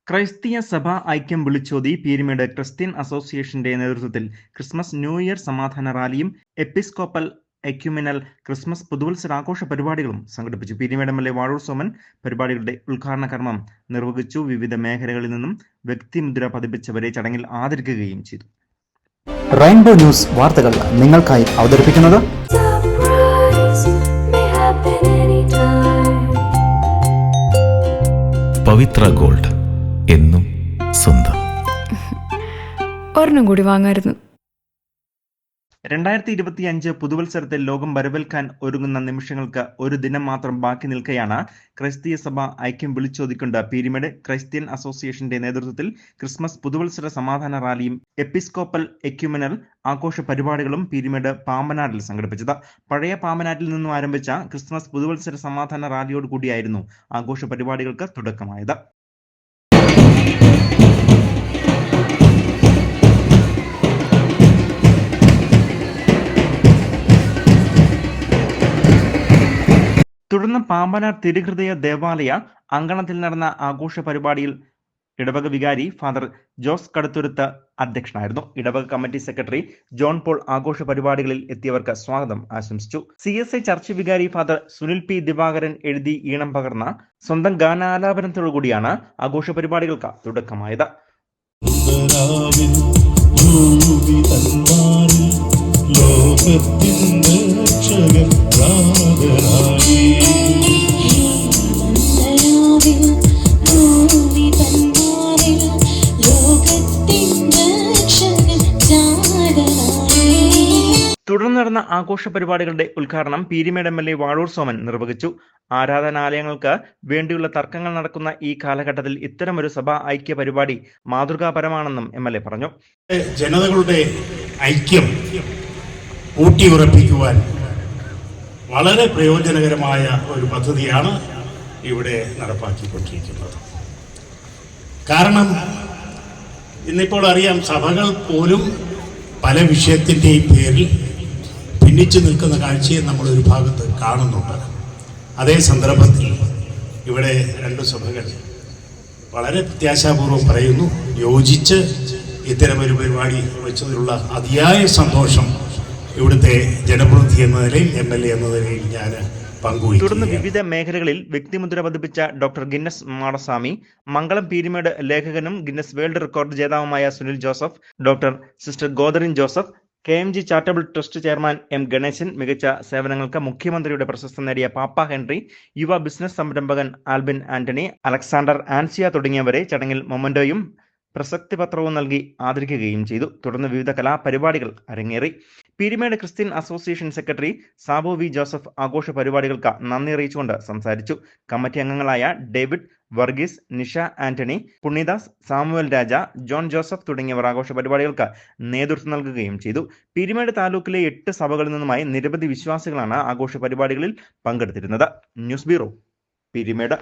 ക്രൈസ്തീയ സഭാ ഐക്യം വിളിച്ചോതി പീരുമേട് ക്രിസ്ത്യൻ അസോസിയേഷന്റെ നേതൃത്വത്തിൽ ക്രിസ്മസ് ന്യൂ ഇയർ സമാധാന റാലിയും എപ്പിസ്കോപ്പൽ എക്യുമെനൽ ക്രിസ്മസ് പുതുവത്സരാഘോഷ പരിപാടികളും സംഘടിപ്പിച്ചു. പീരുമേട് എം.എൽ.എ. വാഴൂർ സോമൻ പരിപാടികളുടെ ഉദ്ഘാടന കർമ്മം നിർവഹിച്ചു. വിവിധ മേഖലകളിൽ നിന്നും വ്യക്തിമുദ്ര പതിപ്പിച്ചവരെ ചടങ്ങിൽ ആദരിക്കുകയും ചെയ്തു. റെയിൻബോ ന്യൂസ് വാർത്തകൾ നിങ്ങൾക്കായി അവതരിപ്പിക്കുന്നത് പവിത്ര ഗോൾഡ്, എന്നും സ്വന്തം. ഒരെണ്ണം കൂടി വാങ്ങായിരുന്നു. 2025 പുതുവത്സരത്തിൽ ലോകം വരവേൽക്കാൻ ഒരുങ്ങുന്ന നിമിഷങ്ങൾക്ക് ഒരു ദിനം മാത്രം ബാക്കി നിൽക്കെയാണ് ക്രൈസ്തീയ സഭ ഐക്യം വിളിച്ചോതിക്കൊണ്ട് പീരുമേട് ക്രിസ്ത്യൻ അസോസിയേഷന്റെ നേതൃത്വത്തിൽ ക്രിസ്മസ് പുതുവത്സര സമാധാന റാലിയും എപ്പിസ്കോപ്പൽ എക്യുമെനൽ ആഘോഷ പരിപാടികളും പീരുമേട് പാമ്പനാട്ടിൽ സംഘടിപ്പിച്ചത്. പഴയ പാമ്പനാട്ടിൽ നിന്നും ആരംഭിച്ച ക്രിസ്മസ് പുതുവത്സര സമാധാന റാലിയോട് കൂടിയായിരുന്നു ആഘോഷ പരിപാടികൾക്ക് തുടക്കമായത്. തുടർന്ന് പാമ്പനാർ തിരുഹൃദയ ദേവാലയ അങ്കണത്തിൽ നടന്ന ആഘോഷ പരിപാടിയിൽ ഇടവക വികാരി ഫാദർ ജോസ് കടുത്തുരുത്ത് അധ്യക്ഷനായിരുന്നു. ഇടവക കമ്മിറ്റി സെക്രട്ടറി ജോൺ പോൾ ആഘോഷ പരിപാടികളിൽ എത്തിയവർക്ക് സ്വാഗതം ആശംസിച്ചു. CSI ചർച്ച് വികാരി ഫാദർ സുനിൽ പി ദിവാകരൻ എഴുതി ഈണം പകർന്ന സ്വന്തം ഗാനാലാപനത്തോടുകൂടിയാണ് ആഘോഷ പരിപാടികൾക്ക് തുടക്കമായത്. തുടർന്ന് നടന്ന ആഘോഷ പരിപാടികളുടെ ഉദ്ഘാടനം പീരുമേട് എം.എൽ.എ. വാഴൂർ സോമൻ നിർവഹിച്ചു. ആരാധനാലയങ്ങൾക്ക് വേണ്ടിയുള്ള തർക്കങ്ങൾ നടക്കുന്ന ഈ കാലഘട്ടത്തിൽ ഇത്തരമൊരു സഭാ ഐക്യ പരിപാടി മാതൃകാപരമാണെന്നും എം.എൽ.എ. പറഞ്ഞു. ജനതകളുടെ ഐക്യം ഊട്ടിയുറപ്പിക്കുവാൻ വളരെ പ്രയോജനകരമായ ഒരു പദ്ധതിയാണ് ഇവിടെ നടപ്പാക്കിക്കൊണ്ടിരിക്കുന്നത്. കാരണം ഇന്നിപ്പോൾ അറിയാം, സഭകൾ പോലും പല വിഷയത്തിൻ്റെയും പേരിൽ ഭിന്നിച്ചു നിൽക്കുന്ന കാഴ്ചയെ നമ്മളൊരു ഭാഗത്ത് കാണുന്നുണ്ട്. അതേ സന്ദർഭത്തിൽ ഇവിടെ രണ്ട് സഭകൾ വളരെ പ്രത്യാശാപൂർവം പറയുന്നു, യോജിച്ച് ഇത്തരമൊരു പരിപാടി വെച്ചതിലുള്ള അതിയായ സന്തോഷം ഇവിടുത്തെ ജനപ്രതിനിധി എന്ന നിലയിൽ, MLA എന്ന നിലയിൽ ഞാൻ പങ്കുവയ്ക്കുന്നു. തുടർന്ന് വിവിധ മേഖലകളിൽ വ്യക്തിമുദ്ര പതിപ്പിച്ച ഡോക്ടർ ഗിന്നസ് മാടസ്വാമി, മംഗളം പീരുമേട് ലേഖകനും ഗിന്നസ് വേൾഡ് റെക്കോർഡ് ജേതാവുമായ Sunil Joseph, doctor sister Godarin Joseph, KMG charitable trust chairman M Ganeshan, മികച്ച സേവനങ്ങൾക്ക് മുഖ്യമന്ത്രിയുടെ പ്രശസ്തി നേടിയ പാപ്പ ഹെൻറി, യുവ ബിസിനസ് സംരംഭകൻ ആൽബിൻ ആന്റണി, അലക്സാണ്ടർ ആൻസിയ തുടങ്ങിയവരെ ചടങ്ങിൽ മൊമന്റോയും പ്രസക്തി പത്രവും നൽകി ആദരിക്കുകയും ചെയ്തു. തുടർന്ന് വിവിധ കലാപരിപാടികൾ അരങ്ങേറി. Peermade Christian association secretary Sabu V Joseph ആഘോഷ പരിപാടികൾക്ക് നന്ദി അറിയിച്ചുകൊണ്ട് സംസാരിച്ചു. കമ്മിറ്റി അംഗങ്ങളായ David, Varghese, Nisha Antony, Punyadas, Samuel Raja, John Joseph തുടങ്ങിയവർ ആഘോഷ പരിപാടികൾക്ക് നേതൃത്വം നൽകുകയും ചെയ്തു. പീരുമേട് താലൂക്കിലെ 8 സഭകളിൽ നിന്നുമായി നിരവധി വിശ്വാസികളാണ് ആഘോഷ പരിപാടികളിൽ പങ്കെടുത്തിരുന്നത്. News bureau, Peermade.